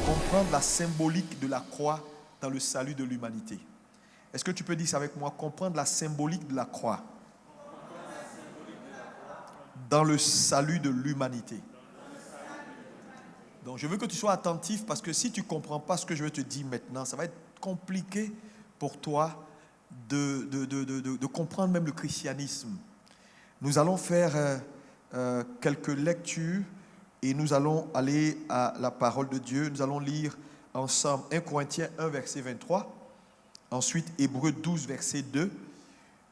comprendre la symbolique de la croix dans le salut de l'humanité. Est-ce que tu peux dire ça avec moi? Comprendre la symbolique de la croix dans le salut de l'humanité. Donc je veux que tu sois attentif parce que si tu ne comprends pas ce que je vais te dire maintenant, ça va être compliqué pour toi de comprendre même le christianisme. Nous allons faire quelques lectures et nous allons aller à la parole de Dieu. Nous allons lire ensemble 1 Corinthiens 1, verset 23. Ensuite, Hébreux 12, verset 2.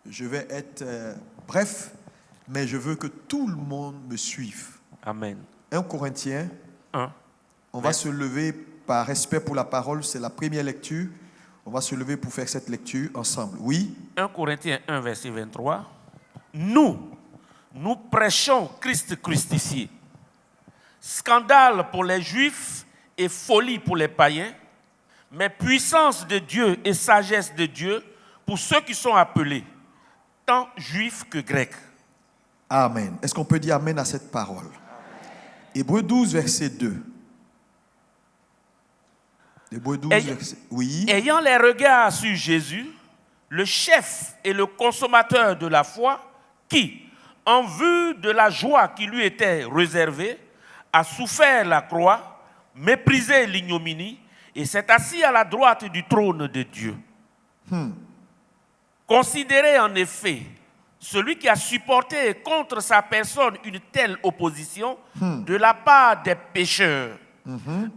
Je vais être bref, mais je veux que tout le monde me suive. Amen. 1 Corinthiens 1. On va se lever par respect pour la parole, c'est la première lecture. On va se lever pour faire cette lecture ensemble. Oui? 1 Corinthiens 1, verset 23. Nous prêchons Christ crucifié. Scandale pour les Juifs et folie pour les païens, mais puissance de Dieu et sagesse de Dieu pour ceux qui sont appelés, tant Juifs que Grecs. Amen. Est-ce qu'on peut dire Amen à cette parole? Hébreux 12, verset 2. Hébreux 12, verset... Oui. Ayant les regards sur Jésus, le chef et le consommateur de la foi, qui, en vue de la joie qui lui était réservée, a souffert la croix, méprisé l'ignominie, et s'est assis à la droite du trône de Dieu. Considérez en effet celui qui a supporté contre sa personne une telle opposition de la part des pécheurs,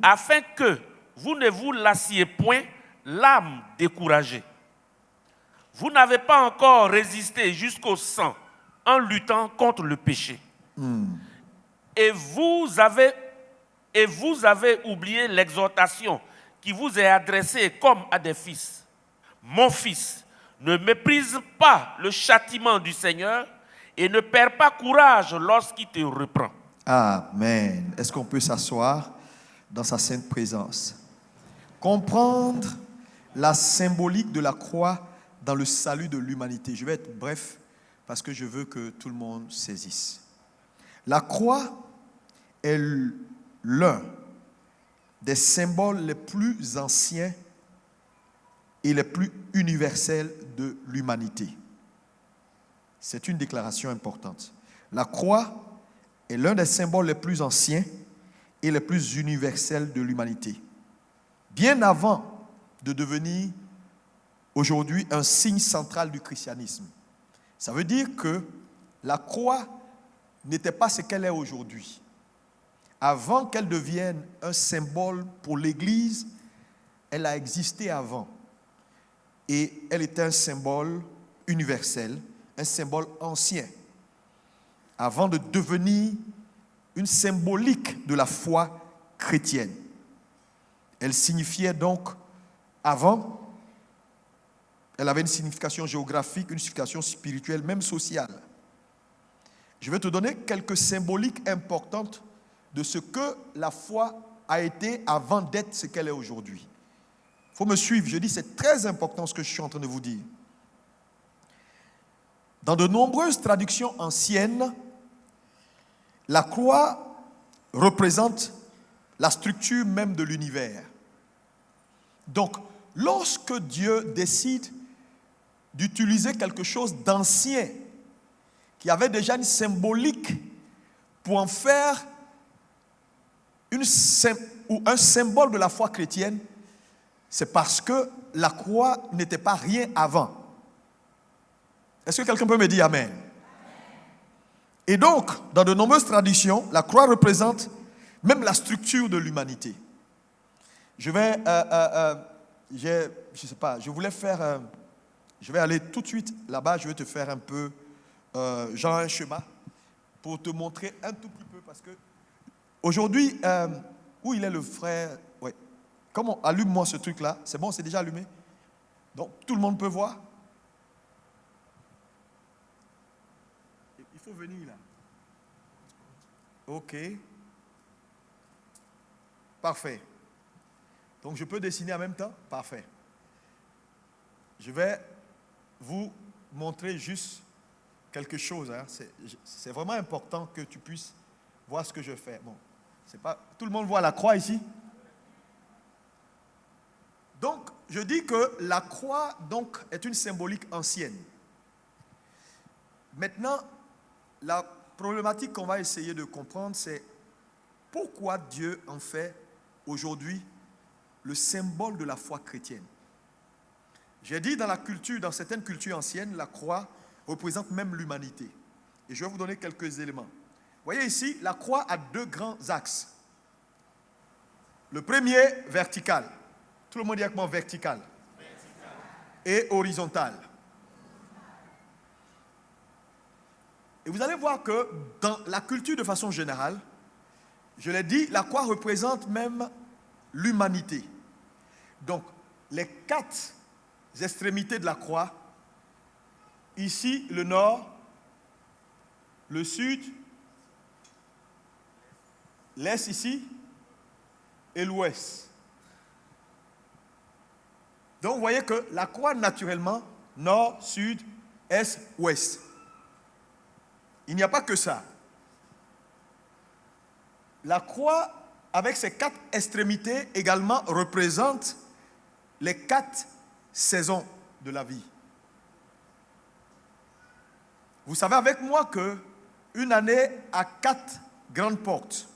afin que vous ne vous lassiez point l'âme découragée. Vous n'avez pas encore résisté jusqu'au sang en luttant contre le péché. Et vous avez oublié l'exhortation qui vous est adressée comme à des fils. Mon fils, ne méprise pas le châtiment du Seigneur et ne perds pas courage lorsqu'il te reprend. Amen. Est-ce qu'on peut s'asseoir dans sa sainte présence? Comprendre la symbolique de la croix dans le salut de l'humanité. Je vais être bref parce que je veux que tout le monde saisisse. La croix est l'un des symboles les plus anciens et les plus universels de l'humanité. C'est une déclaration importante. La croix est l'un des symboles les plus anciens et les plus universels de l'humanité. Bien avant de devenir aujourd'hui un signe central du christianisme. Ça veut dire que la croix n'était pas ce qu'elle est aujourd'hui. Avant qu'elle devienne un symbole pour l'Église, elle a existé avant. Et elle était un symbole universel, un symbole ancien, avant de devenir une symbolique de la foi chrétienne. Elle signifiait donc, avant, elle avait une signification géographique, une signification spirituelle, même sociale. Je vais te donner quelques symboliques importantes de ce que la foi a été avant d'être ce qu'elle est aujourd'hui. Il faut me suivre, je dis c'est très important ce que je suis en train de vous dire. Dans de nombreuses traductions anciennes, la croix représente la structure même de l'univers. Donc, lorsque Dieu décide d'utiliser quelque chose d'ancien, qui avait déjà une symbolique, pour en faire un symbole de la foi chrétienne, c'est parce que la croix n'était pas rien avant. Est-ce que quelqu'un peut me dire Amen? Et donc, dans de nombreuses traditions, la croix représente même la structure de l'humanité. Je vais, je sais pas, je voulais faire, je vais aller tout de suite là-bas, je vais te faire un peu, genre un schéma, pour te montrer un tout petit peu, parce que aujourd'hui, où il est le frère? Oui. Comment allume-moi ce truc-là? C'est bon, c'est déjà allumé? Donc, tout le monde peut voir? Il faut venir là. Ok. Parfait. Donc, je peux dessiner en même temps? Parfait. Je vais vous montrer juste quelque chose. Hein. C'est vraiment important que tu puisses voir ce que je fais. Bon, c'est pas, tout le monde voit la croix ici? je dis que la croix, donc, est une symbolique ancienne. Maintenant, la problématique qu'on va essayer de comprendre, c'est pourquoi Dieu en fait aujourd'hui le symbole de la foi chrétienne. J'ai dit dans certaines cultures anciennes, la croix représente même l'humanité. Et je vais vous donner quelques éléments. Vous voyez ici, la croix a deux grands axes. Le premier, vertical. Tout le monde dit avec moi vertical. Et horizontal. Et vous allez voir que dans la culture de façon générale, je l'ai dit, la croix représente même l'humanité. Donc, les quatre extrémités de la croix, ici le nord, le sud, l'est ici et l'ouest. Donc, vous voyez que la croix, naturellement, nord, sud, est, ouest. Il n'y a pas que ça. La croix, avec ses quatre extrémités, également représente les quatre saisons de la vie. Vous savez avec moi qu'une année a quatre grandes portes.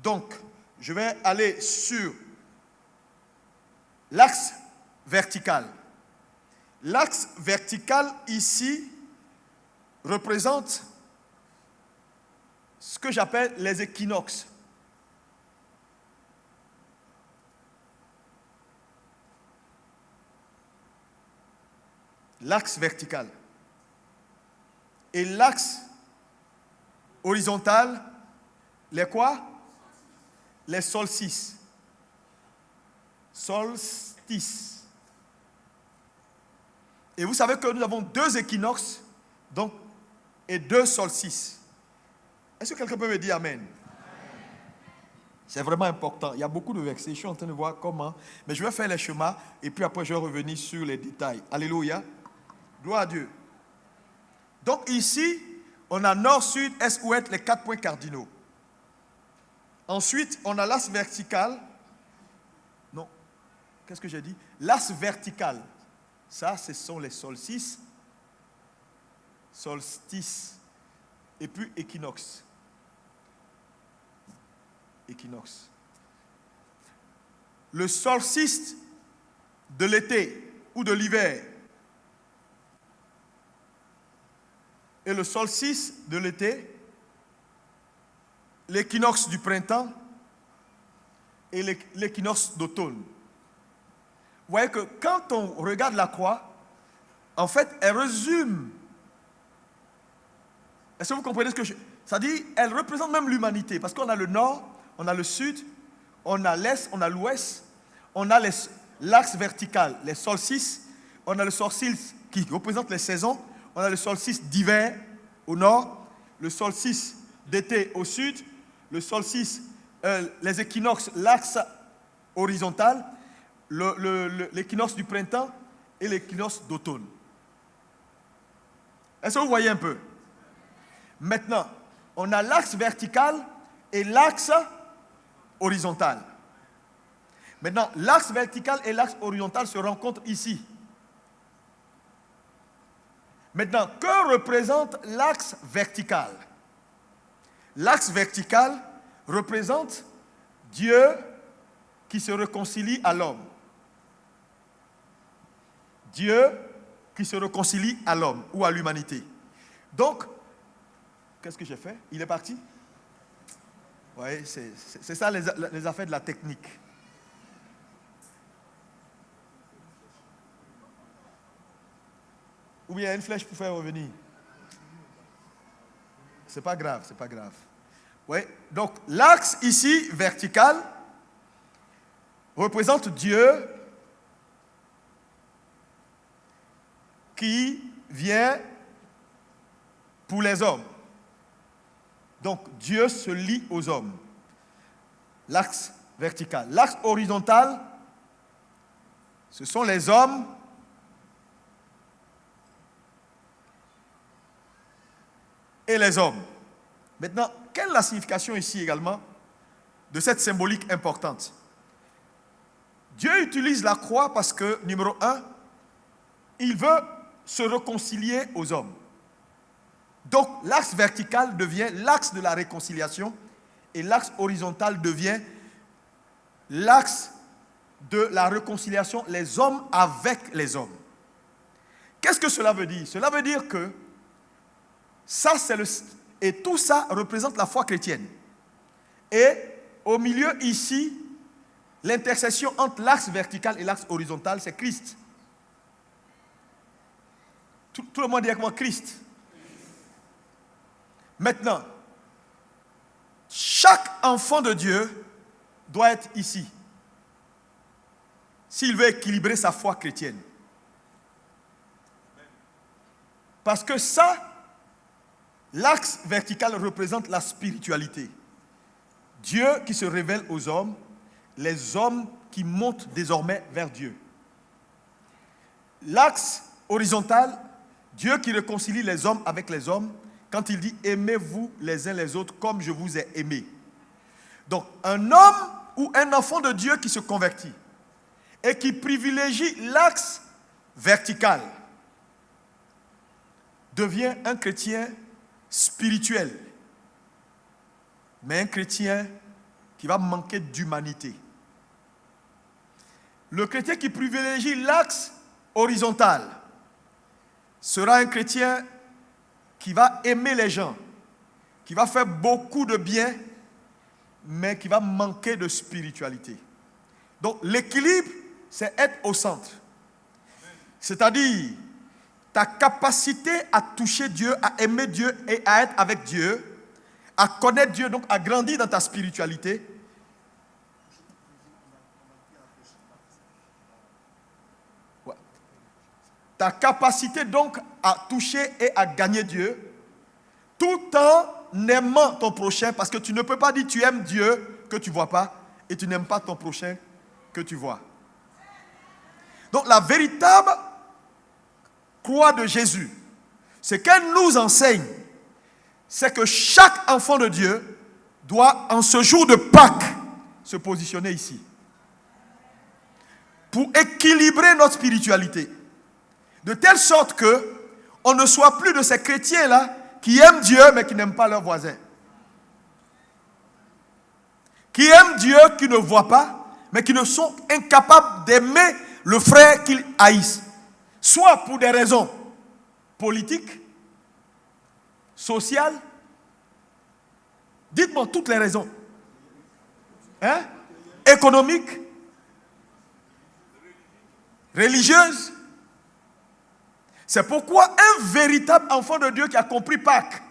Donc, je vais aller sur l'axe vertical. L'axe vertical ici représente ce que j'appelle les équinoxes. L'axe vertical. Et l'axe horizontal, les quoi? Les solstices. Solstice. Et vous savez que nous avons deux équinoxes, donc, et deux solstices. Est-ce que quelqu'un peut me dire Amen? C'est vraiment important. Il y a beaucoup de versets. Je suis en train de voir comment. Mais je vais faire les schémas et puis après je vais revenir sur les détails. Alléluia. Gloire à Dieu. Donc ici, on a nord, sud, est, ouest, les quatre points cardinaux. Ensuite, on a l'axe vertical. Non. Qu'est-ce que j'ai dit? L'axe vertical. Ça, ce sont les solstices. Solstice. Et puis équinoxe. Équinoxe. Le solstice de l'été ou de l'hiver et le solstice de l'été, l'équinoxe du printemps et l'équinoxe d'automne. Vous voyez que quand on regarde la croix, en fait, elle résume. Est-ce que vous comprenez ce que je... Ça dit, elle représente même l'humanité, parce qu'on a le nord, on a le sud, on a l'est, on a l'ouest, on a l'axe vertical, les solstices, on a le solstice qui représente les saisons, on a le solstice d'hiver au nord, le solstice d'été au sud, le solstice, les équinoxes, l'axe horizontal, l'équinoxe du printemps et l'équinoxe d'automne. Est-ce que vous voyez un peu? Maintenant, on a l'axe vertical et l'axe horizontal. Maintenant, l'axe vertical et l'axe horizontal se rencontrent ici. Maintenant, que représente l'axe vertical? L'axe vertical représente Dieu qui se réconcilie à l'homme. Dieu qui se réconcilie à l'homme ou à l'humanité. Donc, qu'est-ce que j'ai fait? Il est parti? Oui, c'est ça les affaires de la technique. Ou bien une flèche pour faire revenir. C'est pas grave, c'est pas grave. Oui, donc l'axe ici, vertical, représente Dieu qui vient pour les hommes. Donc Dieu se lie aux hommes. L'axe vertical. L'axe horizontal, ce sont les hommes et les hommes. Maintenant, quelle est la signification ici également de cette symbolique importante? Dieu utilise la croix parce que, numéro 1, il veut se réconcilier aux hommes. Donc, l'axe vertical devient l'axe de la réconciliation et l'axe horizontal devient l'axe de la réconciliation, les hommes avec les hommes. Qu'est-ce que cela veut dire? Cela veut dire que ça, et tout ça représente la foi chrétienne. Et au milieu ici, l'intersection entre l'axe vertical et l'axe horizontal, c'est Christ. Tout le monde dit avec moi Christ. Maintenant, chaque enfant de Dieu doit être ici, s'il veut équilibrer sa foi chrétienne. Parce que ça, l'axe vertical représente la spiritualité. Dieu qui se révèle aux hommes, les hommes qui montent désormais vers Dieu. L'axe horizontal, Dieu qui réconcilie les hommes avec les hommes, quand il dit « aimez-vous les uns les autres comme je vous ai aimés ». Donc, un homme ou un enfant de Dieu qui se convertit et qui privilégie l'axe vertical devient un chrétien spirituel, mais un chrétien qui va manquer d'humanité. Le chrétien qui privilégie l'axe horizontal sera un chrétien qui va aimer les gens, qui va faire beaucoup de bien, mais qui va manquer de spiritualité. Donc l'équilibre, c'est être au centre. C'est-à-dire ta capacité à toucher Dieu, à aimer Dieu et à être avec Dieu, à connaître Dieu, donc à grandir dans ta spiritualité. Ouais. Ta capacité donc à toucher et à gagner Dieu, tout en aimant ton prochain, parce que tu ne peux pas dire tu aimes Dieu que tu ne vois pas, et tu n'aimes pas ton prochain que tu vois. Donc la véritable croix de Jésus, ce qu'elle nous enseigne, c'est que chaque enfant de Dieu doit, en ce jour de Pâques, se positionner ici. Pour équilibrer notre spiritualité. De telle sorte que on ne soit plus de ces chrétiens-là qui aiment Dieu mais qui n'aiment pas leurs voisins. Qui aiment Dieu, qui ne voient pas, mais qui ne sont incapables d'aimer le frère qu'ils haïssent. Soit pour des raisons politiques, sociales, dites-moi toutes les raisons. Hein? Économiques, religieuses. C'est pourquoi un véritable enfant de Dieu qui a compris Pâques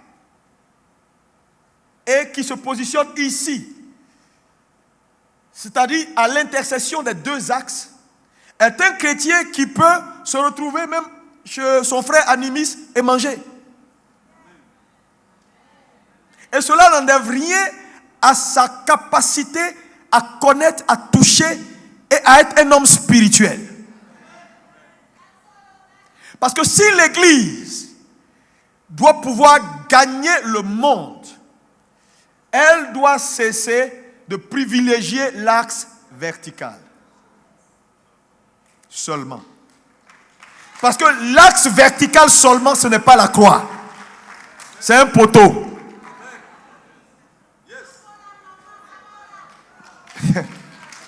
et qui se positionne ici, c'est-à-dire à l'intersection des deux axes, est un chrétien qui peut se retrouver même chez son frère animiste et manger. Et cela n'enlève rien à sa capacité à connaître, à toucher et à être un homme spirituel. Parce que si l'Église doit pouvoir gagner le monde, elle doit cesser de privilégier l'axe vertical. Seulement. Parce que l'axe vertical seulement, ce n'est pas la croix. C'est un poteau.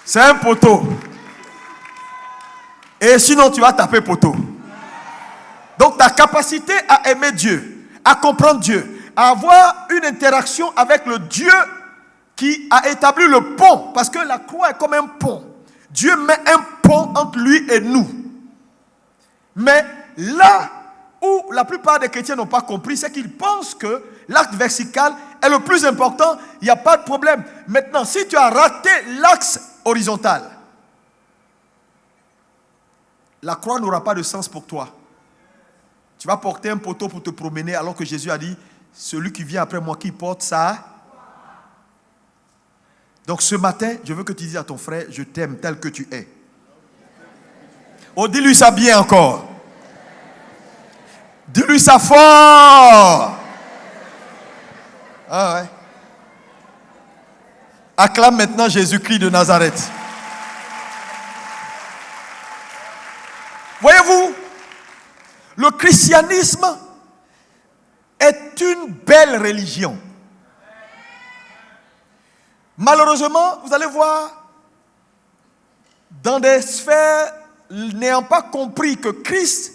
C'est un poteau. Et sinon, tu vas taper poteau. Donc, ta capacité à aimer Dieu, à comprendre Dieu, à avoir une interaction avec le Dieu qui a établi le pont, parce que la croix est comme un pont. Dieu met un pont entre lui et nous. Mais là où la plupart des chrétiens n'ont pas compris, c'est qu'ils pensent que l'axe vertical est le plus important, il n'y a pas de problème. Maintenant, si tu as raté l'axe horizontal, la croix n'aura pas de sens pour toi. Tu vas porter un poteau pour te promener alors que Jésus a dit, celui qui vient après moi, qui porte ça. Donc ce matin, je veux que tu dises à ton frère, je t'aime tel que tu es. Oh, dis-lui ça bien encore. Dis-lui ça fort. Ah ouais. Acclame maintenant Jésus-Christ de Nazareth. Voyez-vous, le christianisme est une belle religion. Malheureusement, vous allez voir, dans des sphères n'ayant pas compris que Christ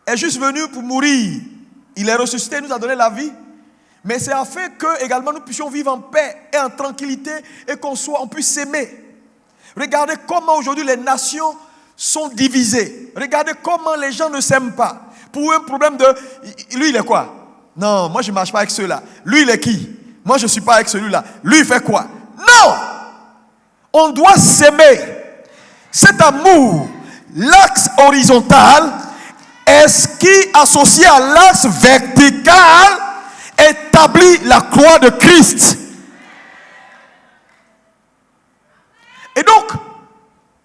est juste venu pour mourir, il est ressuscité, il nous a donné la vie, mais c'est afin que également nous puissions vivre en paix et en tranquillité et on puisse s'aimer. Regardez comment aujourd'hui les nations sont divisées. Regardez comment les gens ne s'aiment pas. Pour un problème de... Lui, il est quoi? Non, moi je ne marche pas avec ceux-là. Lui, il est qui? Moi je ne suis pas avec celui-là. Lui, il fait quoi? Non! On doit s'aimer. Cet amour, l'axe horizontal, est ce qui, associé à l'axe vertical, établit la croix de Christ. Et donc,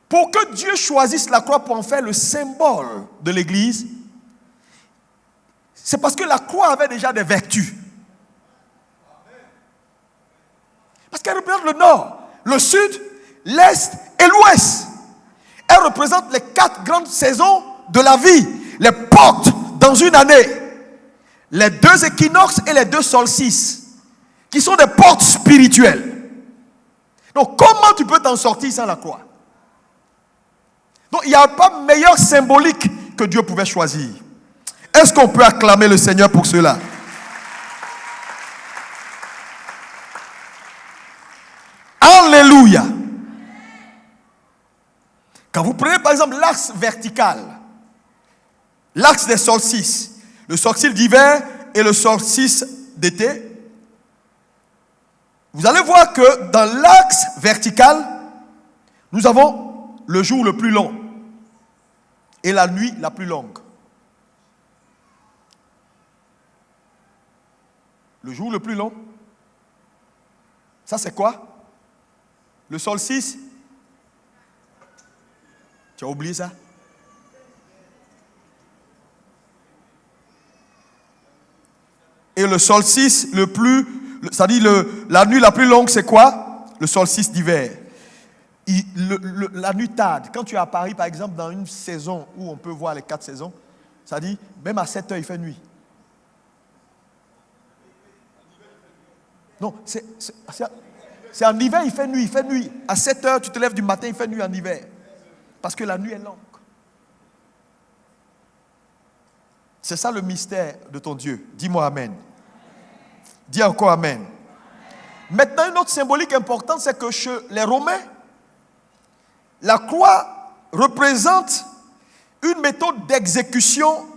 pour que Dieu choisisse la croix pour en faire le symbole de l'Église, c'est parce que la croix avait déjà des vertus. Parce qu'elle représente le nord, le sud, l'est et l'ouest. Elle représente les 4 grandes saisons de la vie, les portes dans une année, les 2 équinoxes et les 2 solstices, qui sont des portes spirituelles. Donc comment tu peux t'en sortir sans la croix? Donc il n'y a pas meilleur symbolique que Dieu pouvait choisir. Est-ce qu'on peut acclamer le Seigneur pour cela? Alléluia. Quand vous prenez par exemple l'axe vertical, l'axe des solstices, le solstice d'hiver et le solstice d'été, vous allez voir que dans l'axe vertical, nous avons le jour le plus long et la nuit la plus longue. Le jour le plus long, ça c'est quoi? Le solstice. Tu as oublié ça? Et le solstice le plus, c'est-à-dire la nuit la plus longue, c'est quoi? Le solstice d'hiver. La nuit tarde. Quand tu es à Paris, par exemple, dans une saison où on peut voir les 4 saisons, c'est-à-dire même à 7 heures, il fait nuit. Non, c'est en hiver, il fait nuit, il fait nuit. À 7 heures, tu te lèves du matin, il fait nuit en hiver. Parce que la nuit est longue. C'est ça le mystère de ton Dieu. Dis-moi Amen. Dis encore Amen. Maintenant, une autre symbolique importante, c'est que chez les Romains, la croix représente une méthode d'exécution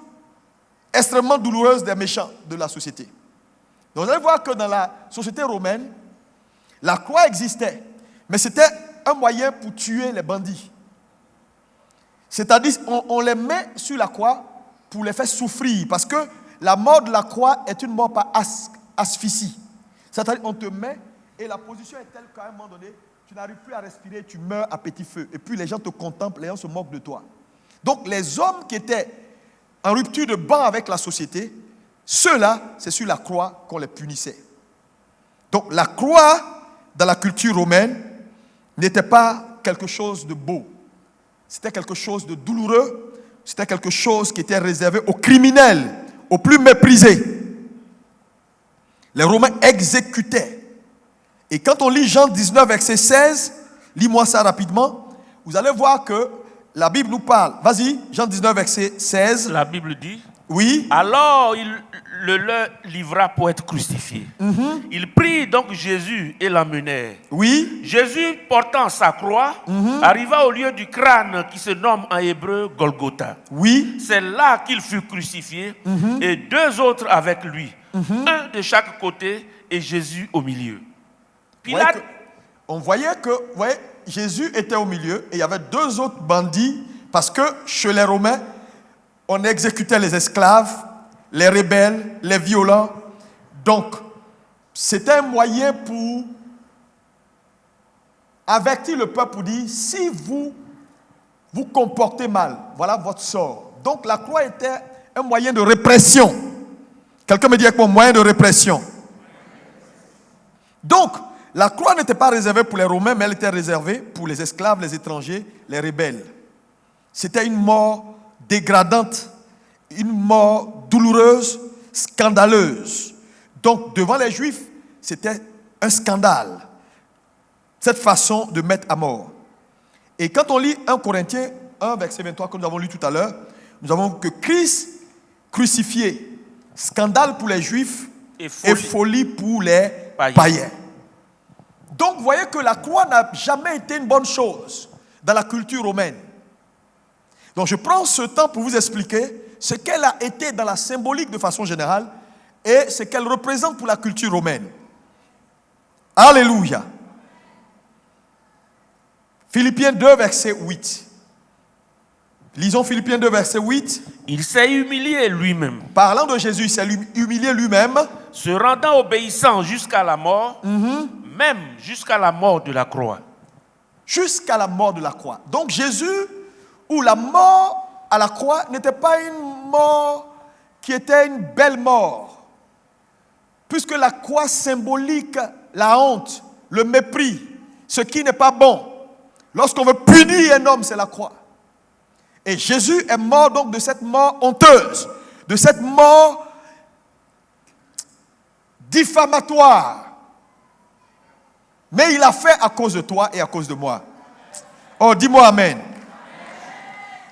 extrêmement douloureuse des méchants de la société. Donc, vous allez voir que dans la société romaine, la croix existait, mais c'était un moyen pour tuer les bandits. C'est-à-dire, on les met sur la croix pour les faire souffrir, parce que la mort de la croix est une mort par asphyxie. C'est-à-dire, on te met, et la position est telle qu'à un moment donné, tu n'arrives plus à respirer, tu meurs à petit feu. Et puis les gens te contemplent, les gens se moquent de toi. Donc, les hommes qui étaient en rupture de banc avec la société, ceux-là, c'est sur la croix qu'on les punissait. Donc la croix, dans la culture romaine, n'était pas quelque chose de beau. C'était quelque chose de douloureux. C'était quelque chose qui était réservé aux criminels, aux plus méprisés. Les Romains exécutaient. Et quand on lit Jean 19, verset 16, lis-moi ça rapidement, vous allez voir que la Bible nous parle. Vas-y, Jean 19, verset 16. La Bible dit... Oui. Alors il le leur livra pour être crucifié. Il prit donc Jésus et l'emmenèrent. Oui. Jésus, portant sa croix, arriva au lieu du crâne qui se nomme en hébreu Golgotha. Oui. C'est là qu'il fut crucifié et 2 autres avec lui, un de chaque côté et Jésus au milieu. Pilate, on voyait que Jésus était au milieu et il y avait 2 autres bandits parce que chez les Romains, on exécutait les esclaves, les rebelles, les violents. Donc, c'était un moyen pour avertir le peuple pour dire, si vous vous comportez mal, voilà votre sort. Donc, la croix était un moyen de répression. Quelqu'un me dit avec moi, moyen de répression. Donc, la croix n'était pas réservée pour les Romains, mais elle était réservée pour les esclaves, les étrangers, les rebelles. C'était une mort dégradante, une mort douloureuse, scandaleuse. Donc, devant les Juifs, c'était un scandale, cette façon de mettre à mort. Et quand on lit 1 Corinthiens 1, verset 23, que nous avons lu tout à l'heure, nous avons que Christ crucifié, scandale pour les Juifs et folie pour les païens. Donc, vous voyez que la croix n'a jamais été une bonne chose dans la culture romaine. Donc, je prends ce temps pour vous expliquer ce qu'elle a été dans la symbolique de façon générale et ce qu'elle représente pour la culture romaine. Alléluia. Philippiens 2, verset 8. Lisons Philippiens 2, verset 8. Il s'est humilié lui-même. Parlant de Jésus, il s'est humilié lui-même. Se rendant obéissant jusqu'à la mort, même jusqu'à la mort de la croix. Jusqu'à la mort de la croix. Donc Jésus, ou la mort à la croix, n'était pas une mort qui était une belle mort. Puisque la croix symbolique la honte, le mépris, ce qui n'est pas bon. Lorsqu'on veut punir un homme, c'est la croix. Et Jésus est mort donc de cette mort honteuse, de cette mort diffamatoire. Mais il l'a fait à cause de toi et à cause de moi. Oh, dis-moi amen.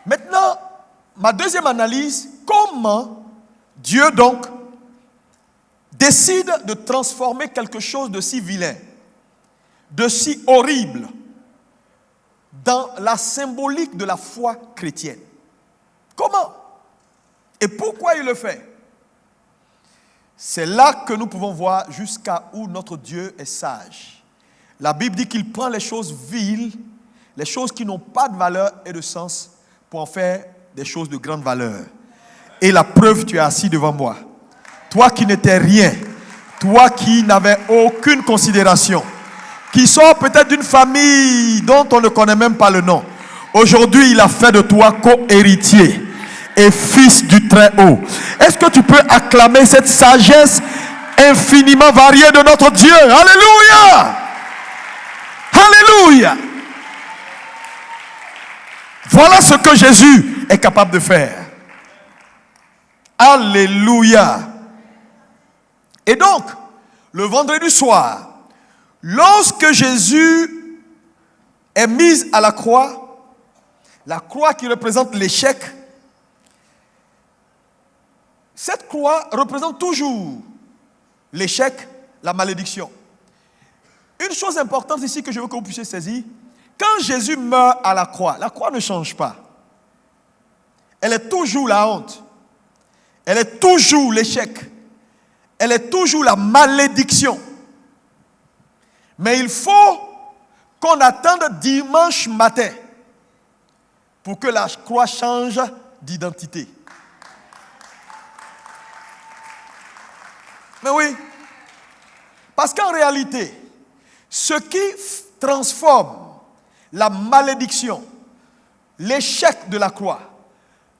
Maintenant, ma deuxième analyse, comment Dieu donc décide de transformer quelque chose de si vilain, de si horrible, dans la symbolique de la foi chrétienne. Comment? Et pourquoi il le fait? C'est là que nous pouvons voir jusqu'à où notre Dieu est sage. La Bible dit qu'il prend les choses viles, les choses qui n'ont pas de valeur et de sens, pour en faire des choses de grande valeur. Et la preuve, tu es assis devant moi. Toi qui n'étais rien, toi qui n'avais aucune considération, qui sort peut-être d'une famille dont on ne connaît même pas le nom. Aujourd'hui, il a fait de toi co-héritier et fils du Très-Haut. Est-ce que tu peux acclamer cette sagesse infiniment variée de notre Dieu? Alléluia! Alléluia! Voilà ce que Jésus est capable de faire. Alléluia! Et donc, le vendredi soir, lorsque Jésus est mis à la croix qui représente l'échec, cette croix représente toujours l'échec, la malédiction. Une chose importante ici que je veux que vous puissiez saisir, quand Jésus meurt à la croix ne change pas. Elle est toujours la honte. Elle est toujours l'échec. Elle est toujours la malédiction. Mais il faut qu'on attende dimanche matin pour que la croix change d'identité. Mais oui, parce qu'en réalité, ce qui transforme la malédiction, l'échec de la croix,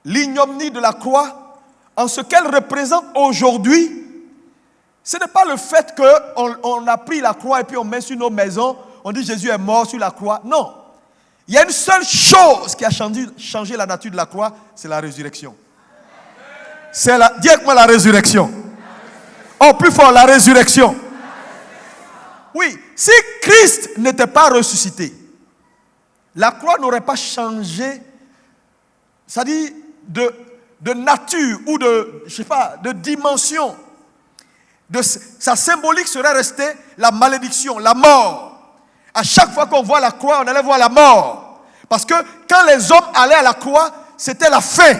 l'ignominie de la croix, en ce qu'elle représente aujourd'hui, ce n'est pas le fait qu'on a pris la croix et puis on met sur nos maisons, on dit Jésus est mort sur la croix. Non. Il y a une seule chose qui a changé la nature de la croix, c'est la résurrection. Dis avec moi la résurrection. Oh, plus fort, la résurrection. Oui, si Christ n'était pas ressuscité, la croix n'aurait pas changé, c'est-à-dire de nature ou de dimension. Sa symbolique serait restée la malédiction, la mort. À chaque fois qu'on voit la croix, on allait voir la mort. Parce que quand les hommes allaient à la croix, c'était la fin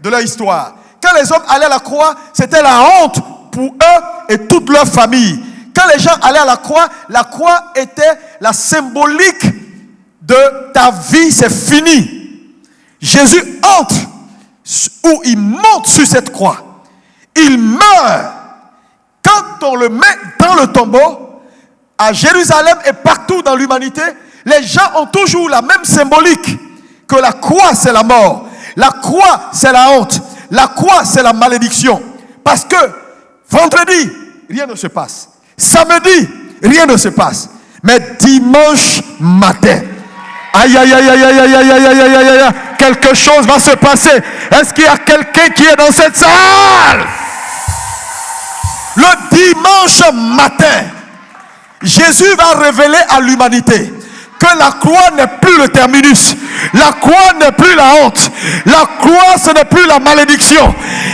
de leur histoire. Quand les hommes allaient à la croix, c'était la honte pour eux et toute leur famille. Quand les gens allaient à la croix était la symbolique de ta vie, c'est fini. Jésus entre, ou il monte sur cette croix. Il meurt. Quand on le met dans le tombeau, à Jérusalem et partout dans l'humanité, les gens ont toujours la même symbolique, que la croix c'est la mort, la croix c'est la honte, la croix c'est la malédiction. Parce que vendredi, rien ne se passe. Samedi, rien ne se passe. Mais dimanche matin, aïe aïe aïe aïe aïe aïe aïe aïe aïe aïe, quelque chose va se passer. Est-ce qu'il y a quelqu'un qui est dans cette salle? Le dimanche matin, Jésus va révéler à l'humanité que la croix n'est plus le terminus. La croix n'est plus la honte. La croix, ce n'est plus la malédiction.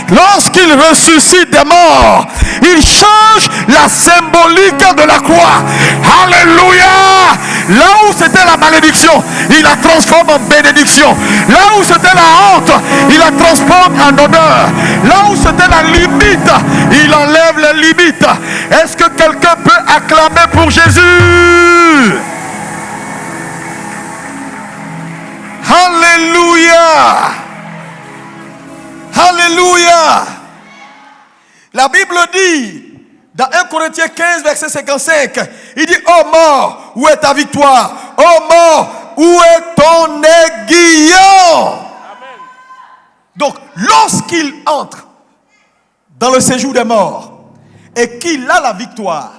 Lorsqu'il ressuscite des morts, il change la symbolique de la croix. Alléluia! Là où c'était la malédiction, il la transforme en bénédiction. Là où c'était la honte, il la transforme en honneur. Là où c'était la limite, il enlève les limites. Est-ce que quelqu'un peut acclamer pour Jésus? Alléluia! Alléluia! La Bible dit, dans 1 Corinthiens 15, verset 55, il dit, ô mort, où est ta victoire? Ô mort, où est ton aiguillon? Donc, lorsqu'il entre dans le séjour des morts et qu'il a la victoire,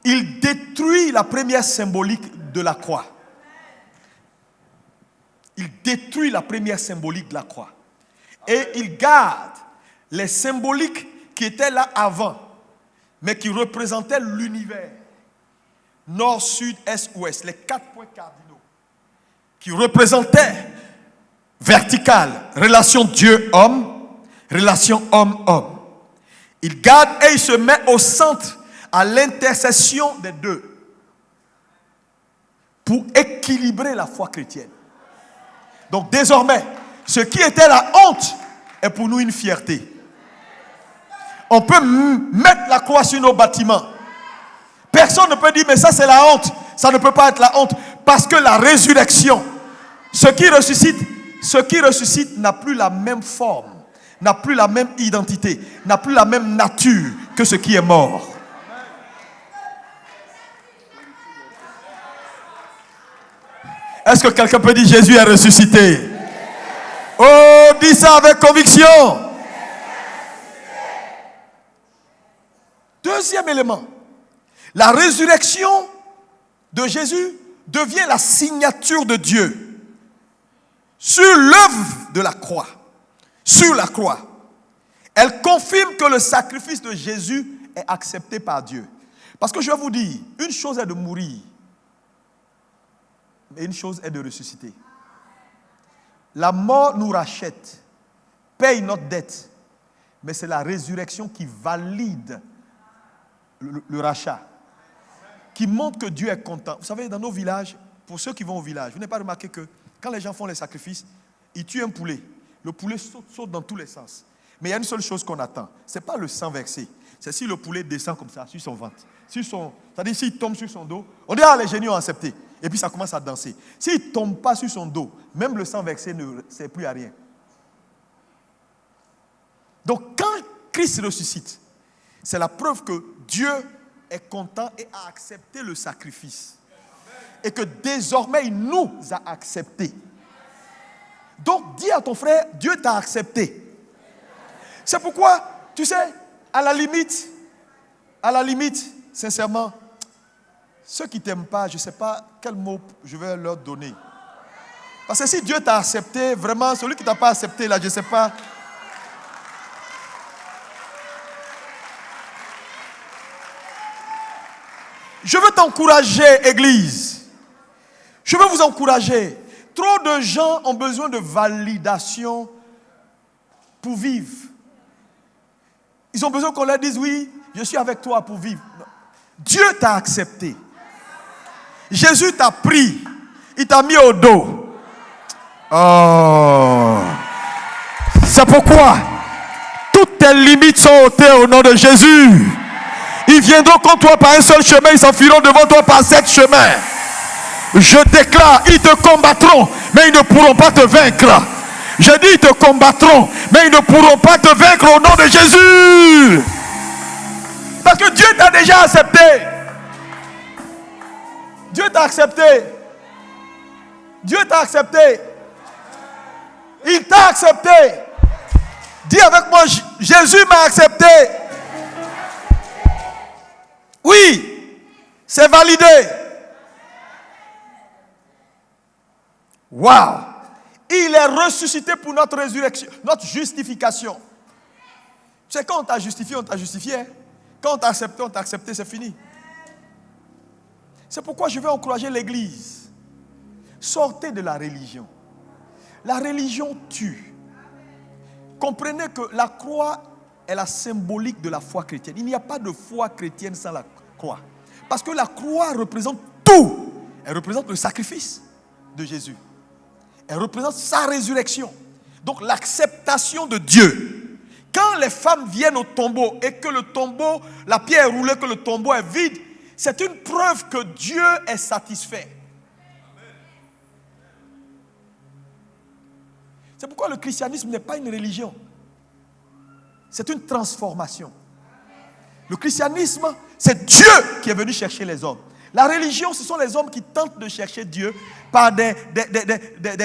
il détruit la première symbolique de la croix. Il détruit la première symbolique de la croix. Et il garde les symboliques qui étaient là avant, mais qui représentaient l'univers. Nord, sud, est, ouest. Les 4 points cardinaux. Qui représentaient verticale, relation Dieu-homme, relation homme-homme. Il garde et il se met au centre, à l'intercession des deux, pour équilibrer la foi chrétienne. Donc désormais, ce qui était la honte est pour nous une fierté. On peut mettre la croix sur nos bâtiments. Personne ne peut dire, mais ça c'est la honte. Ça ne peut pas être la honte. Parce que la résurrection, ce qui ressuscite n'a plus la même forme, n'a plus la même identité, n'a plus la même nature que ce qui est mort. Est-ce que quelqu'un peut dire Jésus est ressuscité? Oh, dis ça avec conviction. Deuxième élément, la résurrection de Jésus devient la signature de Dieu sur l'œuvre de la croix. Sur la croix. Elle confirme que le sacrifice de Jésus est accepté par Dieu. Parce que je vais vous dire, une chose est de mourir, mais une chose est de ressusciter. La mort nous rachète, paye notre dette, mais c'est la résurrection qui valide le rachat, qui montre que Dieu est content. Vous savez, dans nos villages, pour ceux qui vont au village, vous n'avez pas remarqué que quand les gens font les sacrifices, ils tuent un poulet. Le poulet saute dans tous les sens. Mais il y a une seule chose qu'on attend, ce n'est pas le sang versé, c'est si le poulet descend comme ça, sur son ventre. C'est-à-dire s'il tombe sur son dos, on dit, ah, les génies ont accepté. Et puis ça commence à danser. S'il ne tombe pas sur son dos, même le sang versé ne sert plus à rien. Donc quand Christ ressuscite, c'est la preuve que Dieu est content et a accepté le sacrifice. Et que désormais il nous a acceptés. Donc dis à ton frère, Dieu t'a accepté. C'est pourquoi, tu sais, à la limite, sincèrement, ceux qui ne t'aiment pas, je ne sais pas quel mot je vais leur donner. Parce que si Dieu t'a accepté, vraiment, celui qui ne t'a pas accepté, là, je ne sais pas. Je veux t'encourager, Église. Je veux vous encourager. Trop de gens ont besoin de validation pour vivre. Ils ont besoin qu'on leur dise, oui, je suis avec toi pour vivre. Non. Dieu t'a accepté. Jésus t'a pris. Il t'a mis au dos. Oh. C'est pourquoi toutes tes limites sont ôtées au nom de Jésus. Ils viendront contre toi par un seul chemin. Ils s'enfuiront devant toi par 7 chemins. Je déclare, ils te combattront, mais ils ne pourront pas te vaincre. Je dis, ils te combattront, mais ils ne pourront pas te vaincre au nom de Jésus. Parce que Dieu t'a déjà accepté. Dieu t'a accepté. Dieu t'a accepté. Il t'a accepté. Dis avec moi, Jésus m'a accepté. Oui, c'est validé. Waouh! Il est ressuscité pour notre résurrection, notre justification. Tu sais, quand on t'a justifié, on t'a justifié. Hein? Quand on t'a accepté, c'est fini. C'est pourquoi je vais encourager l'Église. Sortez de la religion. La religion tue. Comprenez que la croix est la symbolique de la foi chrétienne. Il n'y a pas de foi chrétienne sans la croix. Parce que la croix représente tout. Elle représente le sacrifice de Jésus. Elle représente sa résurrection. Donc l'acceptation de Dieu. Quand les femmes viennent au tombeau et que le tombeau, la pierre est roulée, que le tombeau est vide, c'est une preuve que Dieu est satisfait. C'est pourquoi le christianisme n'est pas une religion. C'est une transformation. Le christianisme, c'est Dieu qui est venu chercher les hommes. La religion, ce sont les hommes qui tentent de chercher Dieu par des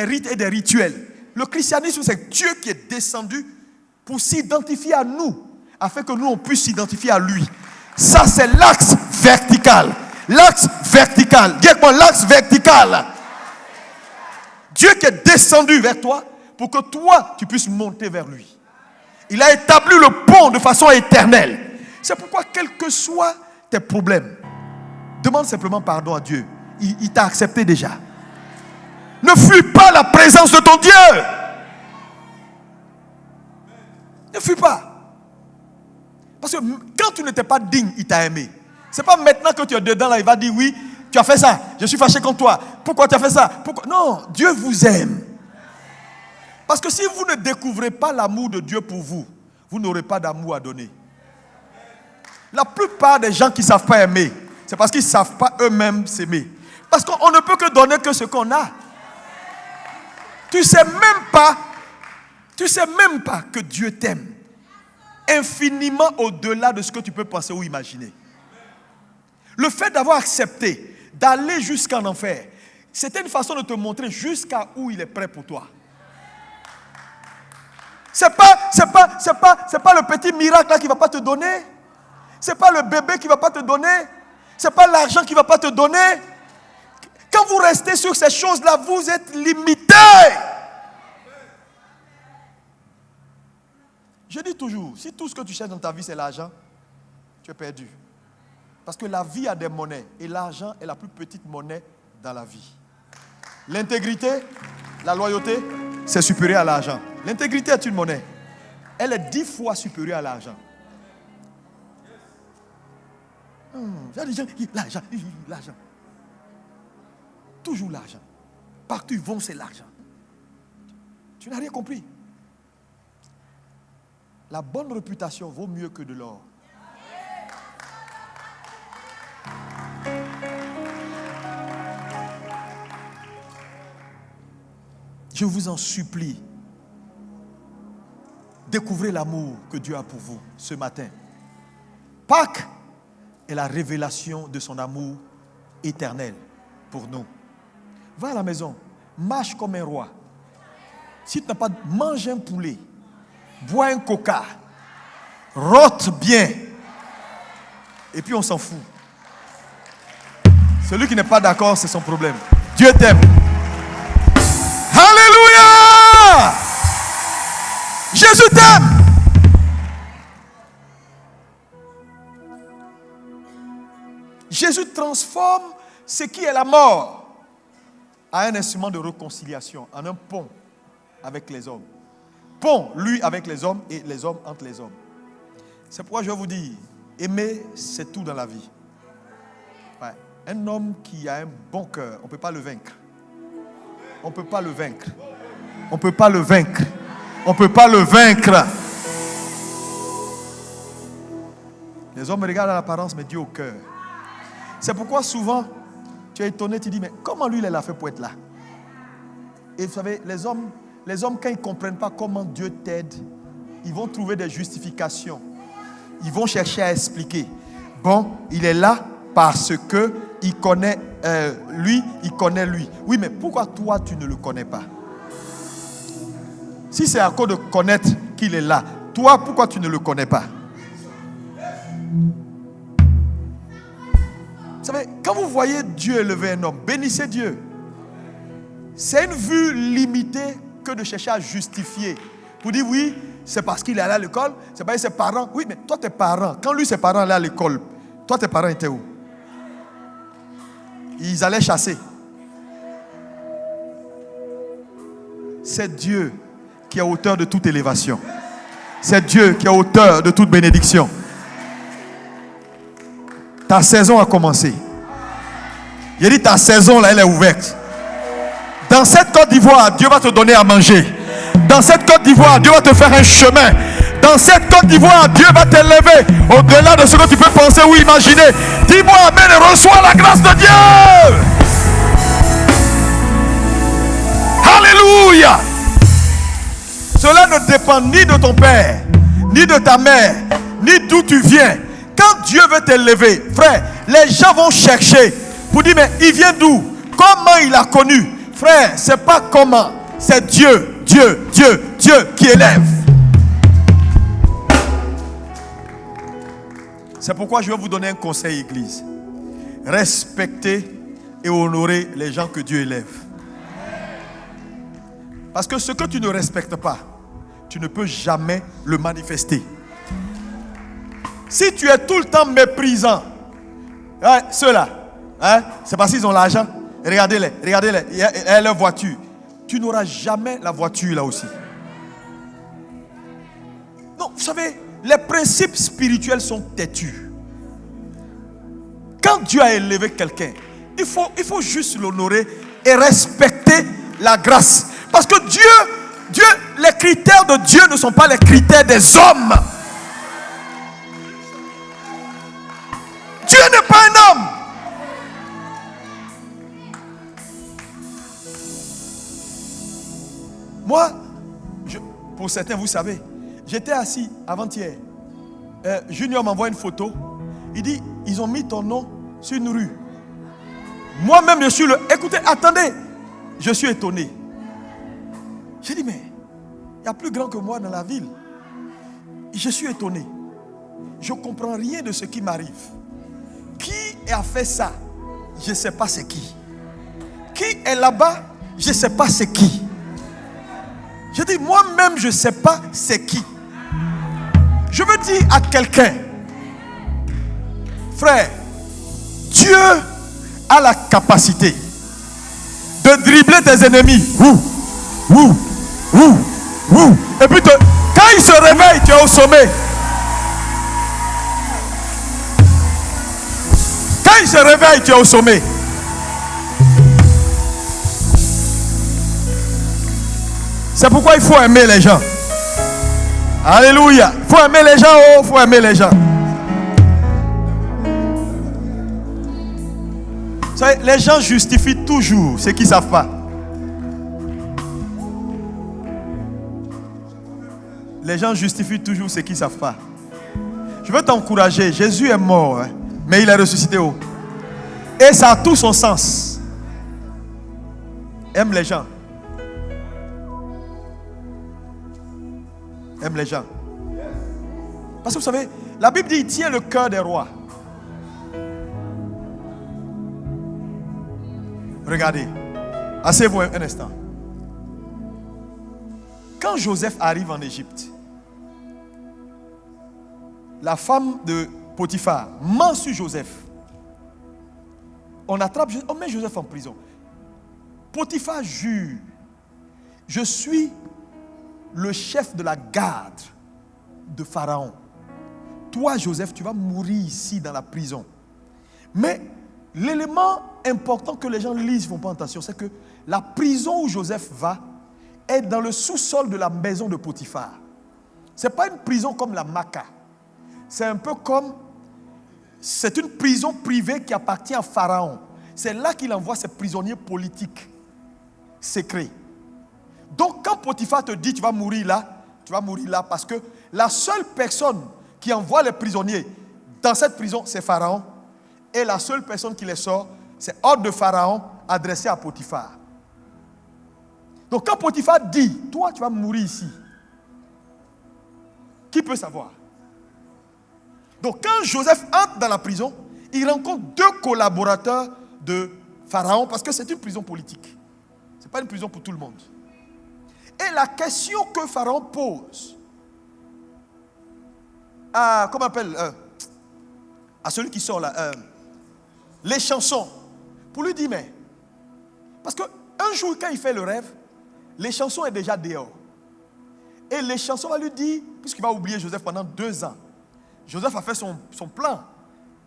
rites et des rituels. Le christianisme, c'est Dieu qui est descendu pour s'identifier à nous, afin que nous, on puisse s'identifier à lui. Ça, c'est l'axe vertical. L'axe vertical. Dis avec moi, l'axe vertical. Dieu qui est descendu vers toi pour que toi, tu puisses monter vers lui. Il a établi le pont de façon éternelle. C'est pourquoi, quels que soient tes problèmes, demande simplement pardon à Dieu. Il t'a accepté déjà. Ne fuis pas la présence de ton Dieu. Ne fuis pas. Parce que quand tu n'étais pas digne, il t'a aimé. C'est pas maintenant que tu es dedans, là, il va dire oui, tu as fait ça, je suis fâché contre toi. Pourquoi tu as fait ça? Pourquoi? Non, Dieu vous aime. Parce que si vous ne découvrez pas l'amour de Dieu pour vous, vous n'aurez pas d'amour à donner. La plupart des gens qui ne savent pas aimer, c'est parce qu'ils ne savent pas eux-mêmes s'aimer. Parce qu'on ne peut que donner que ce qu'on a. Tu ne sais même pas que Dieu t'aime infiniment au-delà de ce que tu peux penser ou imaginer. Le fait d'avoir accepté d'aller jusqu'en enfer, c'était une façon de te montrer jusqu'à où il est prêt pour toi. C'est pas le petit miracle là qui ne va pas te donner. C'est pas le bébé qui ne va pas te donner. C'est pas l'argent qui ne va pas te donner. Quand vous restez sur ces choses-là, vous êtes limité. Je dis toujours, si tout ce que tu cherches dans ta vie c'est l'argent, tu es perdu. Parce que la vie a des monnaies et l'argent est la plus petite monnaie dans la vie. L'intégrité, la loyauté, c'est supérieur à l'argent. L'intégrité est une monnaie. Elle est 10 fois supérieure à l'argent. Il y a des gens qui disent l'argent. Toujours l'argent. Partout ils vont, c'est l'argent. Tu n'as rien compris. La bonne réputation vaut mieux que de l'or. Je vous en supplie, découvrez l'amour que Dieu a pour vous ce matin. Pâques est la révélation de son amour éternel pour nous. Va à la maison, marche comme un roi. Si tu n'as pas, mange un poulet, bois un coca, rote bien, et puis on s'en fout. Celui qui n'est pas d'accord, c'est son problème. Dieu t'aime. Alléluia! Jésus t'aime. Jésus transforme ce qui est la mort en un instrument de réconciliation, en un pont avec les hommes. Pont, lui, avec les hommes et les hommes entre les hommes. C'est pourquoi je vais vous dire, aimer, c'est tout dans la vie. Ouais. Un homme qui a un bon cœur, on ne peut pas le vaincre. On ne peut pas le vaincre. On ne peut pas le vaincre. On ne peut pas le vaincre. Les hommes regardent à l'apparence, mais Dieu au cœur. C'est pourquoi souvent, tu es étonné, tu dis, mais comment lui, il a fait pour être là? Et vous savez, les hommes, quand ils ne comprennent pas comment Dieu t'aide, ils vont trouver des justifications. Ils vont chercher à expliquer. Bon, il est là parce que il connaît lui, il connaît lui. Oui, mais pourquoi toi, tu ne le connais pas? Si c'est à cause de connaître qu'il est là, toi, pourquoi tu ne le connais pas? Vous savez, quand vous voyez Dieu élever un homme, bénissez Dieu. C'est une vue limitée que de chercher à justifier. Pour dire oui, c'est parce qu'il est allé à l'école, c'est parce que ses parents. Oui, mais toi, tes parents, quand lui, ses parents allaient à l'école, toi, tes parents étaient où? Ils allaient chasser. C'est Dieu qui est auteur de toute élévation. C'est Dieu qui est auteur de toute bénédiction. Ta saison a commencé. J'ai dit ta saison là, elle est ouverte. Dans cette Côte d'Ivoire, Dieu va te donner à manger. Dans cette Côte d'Ivoire, Dieu va te faire un chemin. Dans cette Côte d'Ivoire, Dieu va t'élever au-delà de ce que tu peux penser ou imaginer. Dis-moi amen et reçois la grâce de Dieu. Alléluia. Cela ne dépend ni de ton père, ni de ta mère, ni d'où tu viens. Quand Dieu veut t'élever, frère, les gens vont chercher pour dire mais il vient d'où? Comment il a connu? Frère, c'est pas comment, c'est Dieu, Dieu, Dieu, Dieu qui élève. C'est pourquoi je vais vous donner un conseil, église. Respectez et honorez les gens que Dieu élève. Parce que ce que tu ne respectes pas, tu ne peux jamais le manifester. Si tu es tout le temps méprisant, hein, ceux-là, hein, c'est parce qu'ils ont l'argent. Regardez-les, regardez-les, il y a leur voiture. Tu n'auras jamais la voiture là aussi. Non, vous savez, les principes spirituels sont têtus. Quand Dieu a élevé quelqu'un, il faut juste l'honorer et respecter la grâce. Parce que Dieu, les critères de Dieu ne sont pas les critères des hommes. Dieu n'est pas un homme. Moi, pour certains, vous savez, j'étais assis avant-hier. Junior m'envoie une photo. Il dit, ils ont mis ton nom sur une rue. Moi-même, je suis le... Écoutez, attendez. Je suis étonné. J'ai dit, mais il y a plus grand que moi dans la ville. Je suis étonné. Je ne comprends rien de ce qui m'arrive. Qui a fait ça? Je ne sais pas c'est qui. Qui est là-bas? Je ne sais pas c'est qui. Je dis, moi-même, je ne sais pas c'est qui. Je veux dire à quelqu'un, frère, Dieu a la capacité de dribbler tes ennemis. Et puis, quand il se réveille, tu es au sommet. Quand il se réveille, tu es au sommet. C'est pourquoi il faut aimer les gens. Alléluia. Il faut aimer les gens. Oh, il faut aimer les gens. Vous savez, les gens justifient toujours ce qu'ils ne savent pas. Les gens justifient toujours ce qu'ils ne savent pas. Je veux t'encourager. Jésus est mort, hein, mais il est ressuscité. Oh. Et ça a tout son sens. Aime les gens. Aime les gens. Parce que vous savez, la Bible dit, il tient le cœur des rois. Regardez. Asseyez-vous un instant. Quand Joseph arrive en Égypte, la femme de Potiphar ment sur Joseph. On attrape, on met Joseph en prison. Potiphar jure, je suis le chef de la garde de Pharaon. Toi, Joseph, tu vas mourir ici dans la prison. Mais l'élément important que les gens lisent, font pas attention, c'est que la prison où Joseph va est dans le sous-sol de la maison de Potiphar. Ce n'est pas une prison comme la Maca. C'est un peu comme... C'est une prison privée qui appartient à Pharaon. C'est là qu'il envoie ses prisonniers politiques secrets. Donc quand Potiphar te dit tu vas mourir là parce que la seule personne qui envoie les prisonniers dans cette prison, c'est Pharaon. Et la seule personne qui les sort, c'est ordre de Pharaon adressé à Potiphar. Donc quand Potiphar dit, toi tu vas mourir ici, qui peut savoir? Donc quand Joseph entre dans la prison, il rencontre 2 collaborateurs de Pharaon parce que c'est une prison politique. Ce n'est pas une prison pour tout le monde. Et la question que Pharaon pose à, comment on appelle, à celui qui sort là, les chansons, pour lui dire, mais, parce qu'un jour quand il fait le rêve, les chansons est déjà dehors. Et les chansons va lui dire, puisqu'il va oublier Joseph pendant 2 ans, Joseph a fait son plan.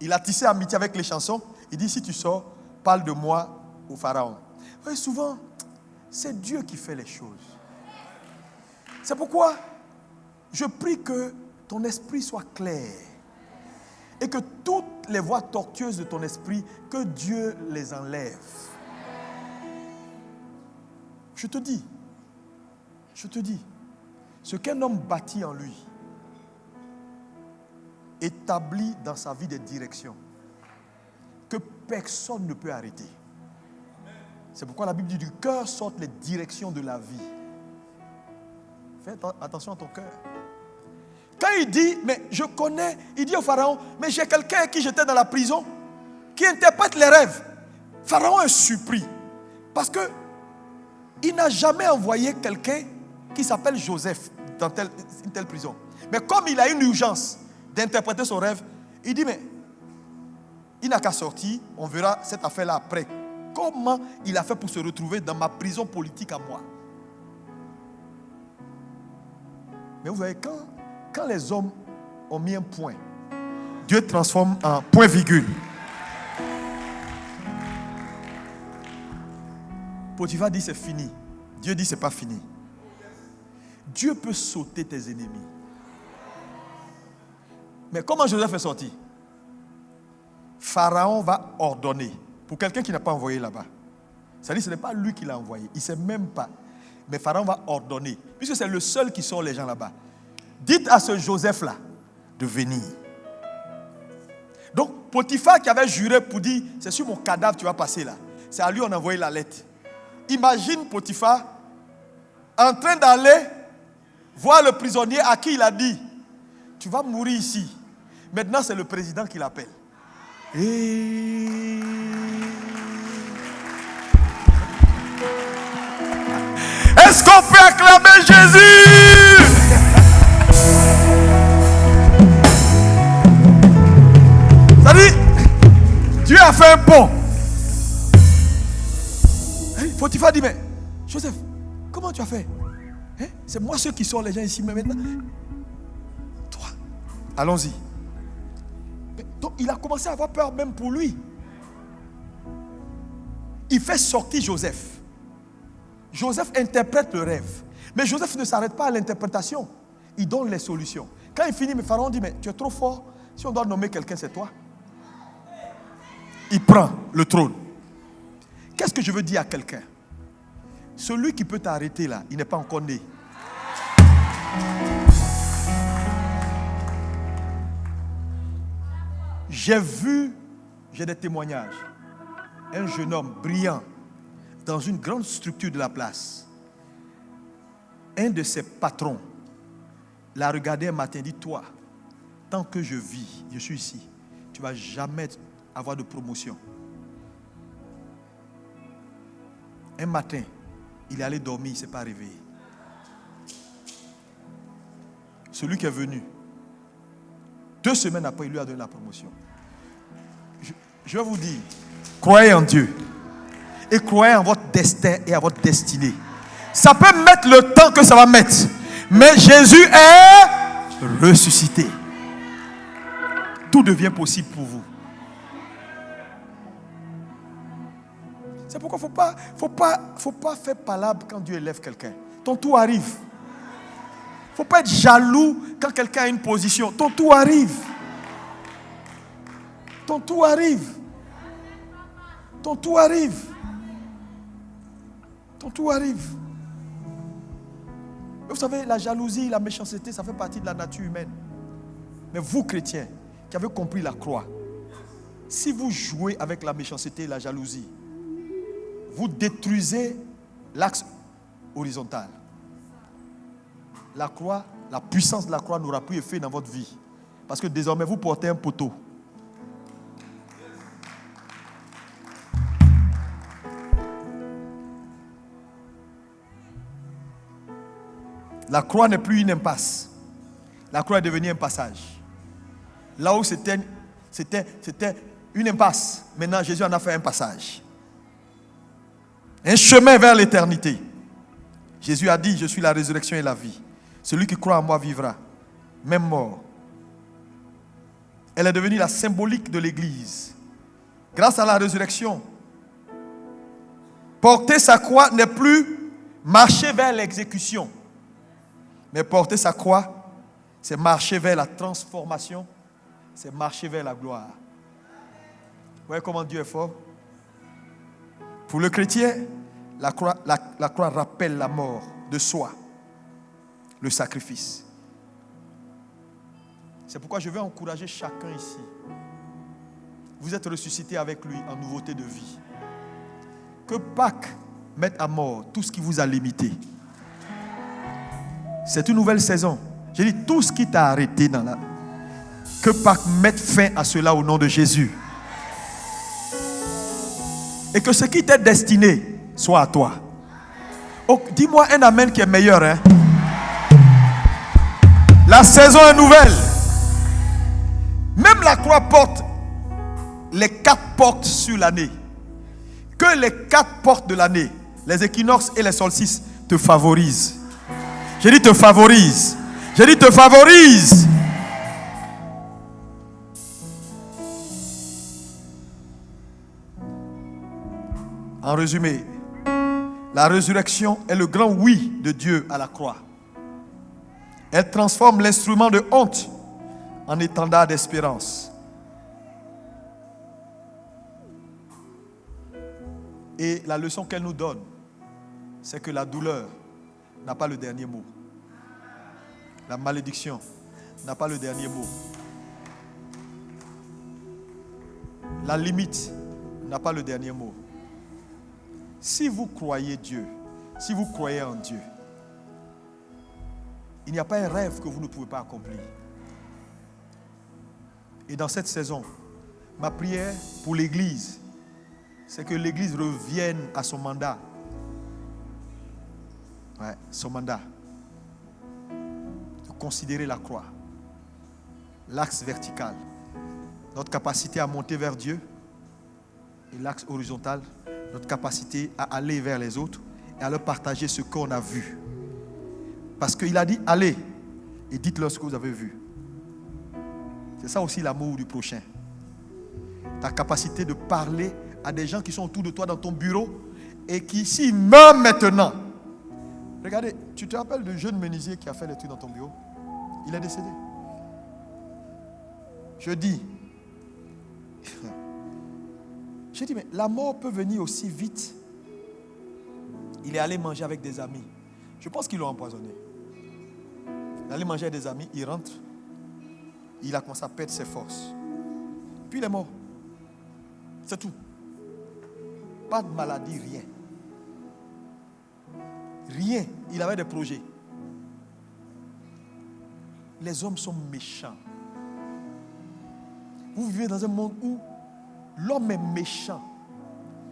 Il a tissé amitié avec les chansons. Il dit, si tu sors, parle de moi au Pharaon. Vous voyez, souvent, c'est Dieu qui fait les choses. C'est pourquoi je prie que ton esprit soit clair. Et que toutes les voies tortueuses de ton esprit, que Dieu les enlève. Je te dis, ce qu'un homme bâtit en lui, établit dans sa vie des directions que personne ne peut arrêter. C'est pourquoi la Bible dit du cœur sortent les directions de la vie. Fais attention à ton cœur. Quand il dit, mais je connais, il dit au Pharaon, mais j'ai quelqu'un qui j'étais dans la prison, qui interprète les rêves. Pharaon est surpris, parce que il n'a jamais envoyé quelqu'un qui s'appelle Joseph dans une telle prison. Mais comme il a une urgence d'interpréter son rêve, il dit, mais il n'a qu'à sortir, on verra cette affaire-là après. Comment il a fait pour se retrouver dans ma prison politique à moi? Mais vous voyez, quand les hommes ont mis un point, Dieu transforme en point-virgule. Potiphar dit c'est fini. Dieu dit c'est pas fini. Dieu peut sauter tes ennemis. Mais comment Joseph est sorti? Pharaon va ordonner. Pour quelqu'un qui n'a pas envoyé là-bas. C'est-à-dire ce n'est pas lui qui l'a envoyé. Il ne sait même pas. Mais Pharaon va ordonner. Puisque c'est le seul qui sort les gens là-bas. Dites à ce Joseph-là de venir. Donc Potiphar qui avait juré pour dire, c'est sur mon cadavre tu vas passer là. C'est à lui on a envoyé la lettre. Imagine Potiphar en train d'aller voir le prisonnier à qui il a dit, tu vas mourir ici. Maintenant c'est le président qui l'appelle. Et... Est-ce qu'on peut acclamer Jésus? Ça dit, Dieu a fait un pont. Potiphar dit, mais Joseph, comment tu as fait? C'est moi ceux qui sont les gens ici, mais maintenant, toi, allons-y. Donc il a commencé à avoir peur même pour lui. Il fait sortir Joseph. Joseph interprète le rêve. Mais Joseph ne s'arrête pas à l'interprétation. Il donne les solutions. Quand il finit, Pharaon dit, mais tu es trop fort. Si on doit nommer quelqu'un, c'est toi. Il prend le trône. Qu'est-ce que je veux dire à quelqu'un? Celui qui peut t'arrêter là, il n'est pas encore né. J'ai des témoignages. Un jeune homme brillant dans une grande structure de la place. Un de ses patrons l'a regardé un matin et dit, toi, tant que je vis, je suis ici, tu ne vas jamais avoir de promotion. Un matin, il est allé dormir, il ne s'est pas réveillé. Celui qui est venu, 2 semaines après, il lui a donné la promotion. Je vais vous dire, croyez en Dieu et croyez en votre destin et à votre destinée. Ça peut mettre le temps que ça va mettre, mais Jésus est ressuscité. Tout devient possible pour vous. C'est pourquoi faut pas faire palabre quand Dieu élève quelqu'un. Ton tour arrive. Faut pas être jaloux quand quelqu'un a une position. Ton tour arrive. Ton tour arrive. Ton tour arrive. Ton tour arrive. Vous savez, la jalousie, la méchanceté, ça fait partie de la nature humaine. Mais vous, chrétiens, qui avez compris la croix, si vous jouez avec la méchanceté et la jalousie, vous détruisez l'axe horizontal. La croix, la puissance de la croix n'aura plus effet dans votre vie. Parce que désormais, vous portez un poteau. La croix n'est plus une impasse. La croix est devenue un passage. Là où c'était une impasse, maintenant Jésus en a fait un passage. Un chemin vers l'éternité. Jésus a dit, je suis la résurrection et la vie. Celui qui croit en moi vivra, même mort. Elle est devenue la symbolique de l'Église. Grâce à la résurrection, porter sa croix n'est plus marcher vers l'exécution. Mais porter sa croix, c'est marcher vers la transformation, c'est marcher vers la gloire. Vous voyez comment Dieu est fort? Pour le chrétien, la croix rappelle la mort de soi, le sacrifice. C'est pourquoi je veux encourager chacun ici. Vous êtes ressuscité avec lui en nouveauté de vie. Que Pâques mette à mort tout ce qui vous a limité. C'est une nouvelle saison. J'ai dit tout ce qui t'a arrêté dans la... Que Pâques mette fin à cela au nom de Jésus. Et que ce qui t'est destiné soit à toi. Oh, dis-moi un amen qui est meilleur. Hein? La saison est nouvelle. Même la croix porte les 4 portes sur l'année. Que les 4 portes de l'année, les équinoxes et les solstices, te favorisent. J'ai dit te favorise. J'ai dit te favorise. En résumé, la résurrection est le grand oui de Dieu à la croix. Elle transforme l'instrument de honte en étendard d'espérance. Et la leçon qu'elle nous donne, c'est que la douleur n'a pas le dernier mot. La malédiction n'a pas le dernier mot. La limite n'a pas le dernier mot. Si vous croyez Dieu, si vous croyez en Dieu, il n'y a pas un rêve que vous ne pouvez pas accomplir. Et dans cette saison, ma prière pour l'Église, c'est que l'Église revienne à son mandat. Ouais, son mandat. De considérer la croix, l'axe vertical, notre capacité à monter vers Dieu, et l'axe horizontal, notre capacité à aller vers les autres et à leur partager ce qu'on a vu. Parce qu'il a dit, allez et dites-leur ce que vous avez vu. C'est ça aussi l'amour du prochain. Ta capacité de parler à des gens qui sont autour de toi dans ton bureau et qui, s'ils meurent maintenant, regardez, tu te rappelles du jeune menuisier qui a fait les trucs dans ton bureau? Il est décédé. Je dis, mais la mort peut venir aussi vite. Il est allé manger avec des amis. Je pense qu'ils l'ont empoisonné. Il est allé manger avec des amis, il rentre, il a commencé à perdre ses forces. Puis il est mort. C'est tout. Pas de maladie, rien. Rien. Il avait des projets. Les hommes sont méchants. Vous vivez dans un monde où l'homme est méchant.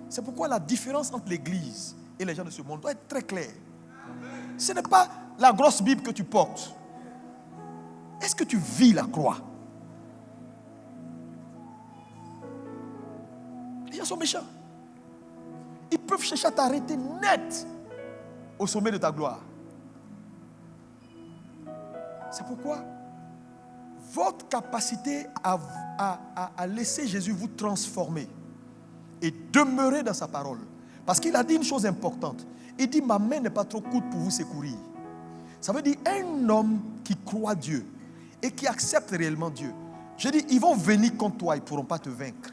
C'est pourquoi la différence entre l'Église et les gens de ce monde doit être très claire. Ce n'est pas la grosse Bible que tu portes. Est-ce que tu vis la croix? Les gens sont méchants. Ils peuvent chercher à t'arrêter net au sommet de ta gloire. C'est pourquoi votre capacité à laisser Jésus vous transformer et demeurer dans sa parole. Parce qu'il a dit une chose importante. Il dit, ma main n'est pas trop courte pour vous secourir. Ça veut dire un homme qui croit Dieu et qui accepte réellement Dieu. Je dis, ils vont venir contre toi, ils ne pourront pas te vaincre.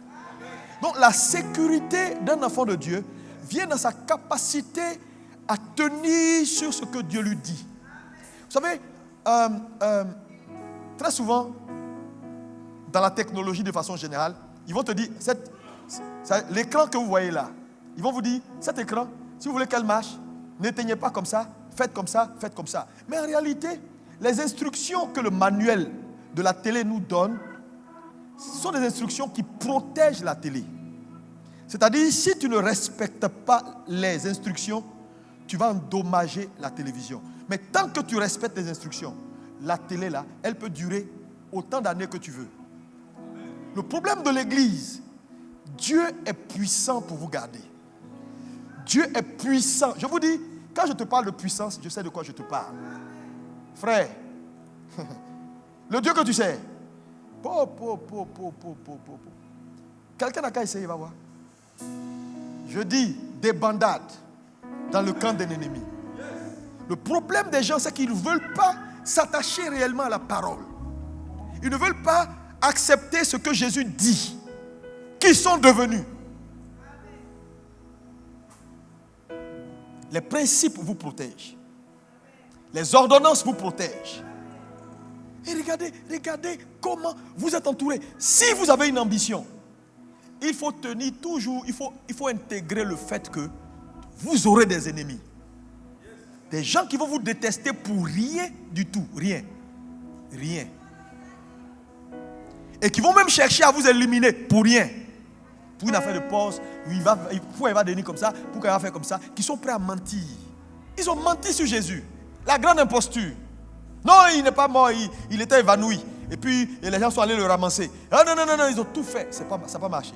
Donc la sécurité d'un enfant de Dieu vient dans sa capacité à tenir sur ce que Dieu lui dit. Vous savez, très souvent, dans la technologie de façon générale, ils vont te dire, l'écran que vous voyez là, ils vont vous dire, cet écran, si vous voulez qu'elle marche, n'éteignez pas comme ça, faites comme ça, faites comme ça. Mais en réalité, les instructions que le manuel de la télé nous donne, ce sont des instructions qui protègent la télé. C'est-à-dire, si tu ne respectes pas les instructions, tu vas endommager la télévision. Mais tant que tu respectes les instructions, la télé là, elle peut durer autant d'années que tu veux. Le problème de l'église, Dieu est puissant pour vous garder. Dieu est puissant. Je vous dis, quand je te parle de puissance, je sais de quoi je te parle. Frère, le Dieu que tu sais, quelqu'un n'a qu'à essayer, va voir. Je dis, des bandades dans le camp d'un ennemi. Le problème des gens, c'est qu'ils ne veulent pas s'attacher réellement à la parole. Ils ne veulent pas accepter ce que Jésus dit. Qui sont devenus. Les principes vous protègent. Les ordonnances vous protègent. Et regardez comment vous êtes entourés. Si vous avez une ambition, il faut tenir toujours, il faut intégrer le fait que vous aurez des ennemis. Des gens qui vont vous détester pour rien du tout. Rien. Et qui vont même chercher à vous éliminer pour rien. Pour une affaire de poste, pourquoi il va devenir comme ça, pourquoi il va faire comme ça, qui sont prêts à mentir. Ils ont menti sur Jésus. La grande imposture. Non, il n'est pas mort, il était évanoui. Et puis les gens sont allés le ramasser. Ah, non, ils ont tout fait. Ça n'a pas marché.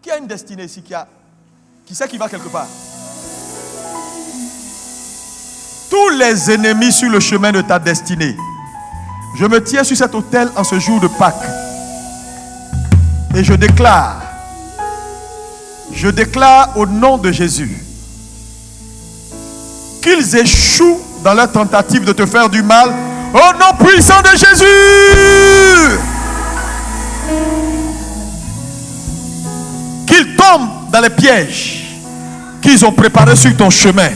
Qui a une destinée ici, qui sait qu'il va quelque part? Tous les ennemis sur le chemin de ta destinée. Je me tiens sur cet autel en ce jour de Pâques. Et je déclare au nom de Jésus qu'ils échouent dans leur tentative de te faire du mal au nom puissant de Jésus. Qu'ils tombent dans les pièges qu'ils ont préparés sur ton chemin.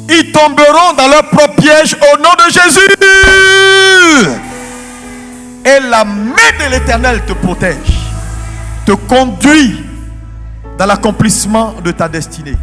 Ils tomberont dans leur propre piège au nom de Jésus. Et la main de l'Éternel te protège, te conduit dans l'accomplissement de ta destinée.